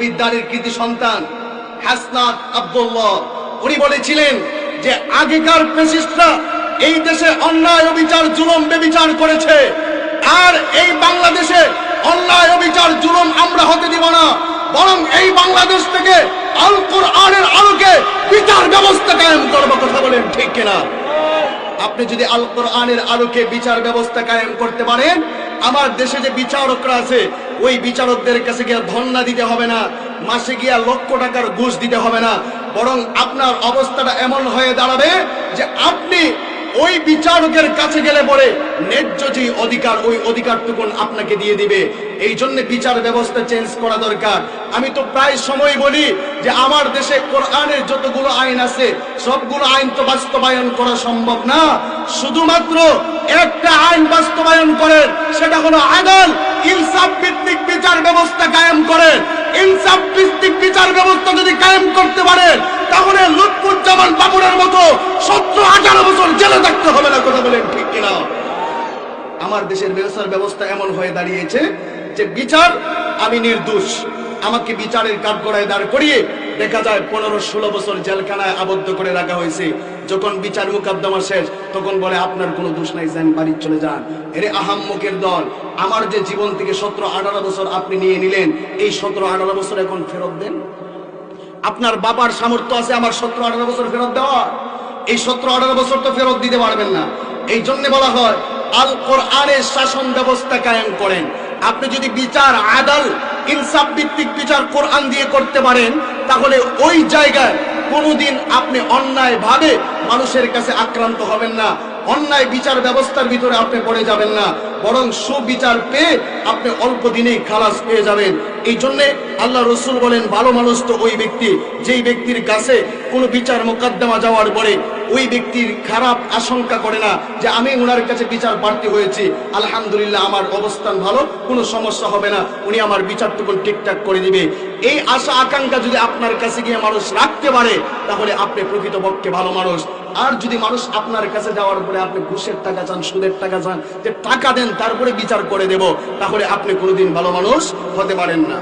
বিদ্যারের কৃতি সন্তান হাসনাত আব্দুল্লাহ উনি বলেছিলেন যে আগেকার ফ্যাসিস্টরা এই দেশে অন্যায় অবিচার জুলুম বেবিচার করেছে, আর এই বাংলাদেশে অন্যায় অবিচার জুলুম আমরা হতে দিব না, বরং এই বাংলাদেশ থেকে আল কোরআনের আলোকে বিচার ব্যবস্থা কায়েম করব। কথা বলেন ঠিক কিনা? আপনি যদি আল কোরআনের আলোকে বিচার ব্যবস্থা কায়েম করতে পারেন, আমার দেশে যে বিচারকরা আছে ওই বিচারকদের কাছে গিয়ে ধর্ণা দিতে হবে না, মাসে গিয়া লক্ষ টাকার ঘুষ দিতে হবে না, বরং আপনার অবস্থাটা এমন হয়ে দাঁড়াবে যে আপনি ওই বিচারকের কাছে গেলে পরে ন্যায্য যে অধিকার ওই অধিকারটুকুন আপনাকে দিয়ে দিবে। এই জন্য বিচার ব্যবস্থা চেঞ্জ করা দরকার। আমি তো প্রায় সময় বলি যে আমার দেশে কোরআনের যতগুলো আইন আছে সবগুলো আইন তো বাস্তবায়ন করা সম্ভব না, শুধুমাত্র একটা আইন বাস্তবায়ন করেন, সেটা হলো আদালত ইনসাফ ভিত্তিক বিচার ব্যবস্থা কায়েম করেন। ইনসাফ ভিত্তিক বিচার ব্যবস্থা যদি কায়েম করতে পারেন তাহলে লুৎফুজ্জামান বাবুরের মতো 17-18 বছর জেলে থাকতে হবে না। কথা বলেন ঠিক কিনা? আমার দেশের বিচার ব্যবস্থা এমন হয়ে দাঁড়িয়েছে যে বিচার, আমি নির্দোষ, আমাকে বিচারের কাঠগড়ায় দাঁড় করিয়ে দেখা যায় 15-16 বছর জেলখানায় আবদ্ধ করে রাখা হয়েছে। যখন বিচার মুকদ্দমা শেষ তখন বলে আপনার কোনো দোষ নাই, যান বাড়ি চলে যান। এরে আহাম্মকের দল, আমার যে জীবন থেকে 17-18 বছর আপনি নিয়ে নিলেন, এই 17-18 বছর এখন ফেরত দেন। আপনার বাবার সামর্থ্য আছে আমার 17-18 বছর ফেরত দেওয়ার, এই 17-18 বছর তো ফেরত দিতে পারবেন না। এই জন্য বলা হয় আল কোরআনের শাসন ব্যবস্থা কায়েম করেন। আপনি যদি বিচার আদাল ইনসাফ ভিত্তিক বিচার কোরআন দিয়ে করতে পারেন তাহলে ওই জায়গায় কোনোদিন আপনি অন্যায় ভাবে মানুষের কাছে আক্রান্ত হবেন না, অন্যায় বিচার ব্যবস্থার ভিতরে আপনি পড়ে যাবেন না, বরং সুবিচার পেয়ে আপনি অল্প দিনেই খালাস পেয়ে যাবেন। এই জন্যে আল্লাহ রসুল বলেন ভালো মানুষ তো ওই ব্যক্তি যেই ব্যক্তির কাছে কোনো বিচার মোকদ্দমা যাওয়ার পরে ওই ব্যক্তির খারাপ আশঙ্কা করে না যে আমি ওনার কাছে বিচার প্রার্থী হয়েছি, আলহামদুলিল্লাহ আমার অবস্থান ভালো, কোনো সমস্যা হবে না, উনি আমার বিচারটুকু ঠিকঠাক করে দিবে। এই আশা আকাঙ্ক্ষা যদি আপনার কাছে গিয়ে মানুষ রাখতে পারে তাহলে আপনি প্রকৃতপক্ষে ভালো মানুষ। আর যদি মানুষ আপনার কাছে যাওয়ার পরে আপনি ঘুষের টাকা চান, সুদের টাকা চান, যে টাকা দেন তারপরে বিচার করে দেব, তাহলে আপনি কোনোদিন ভালো মানুষ হতে পারেন না।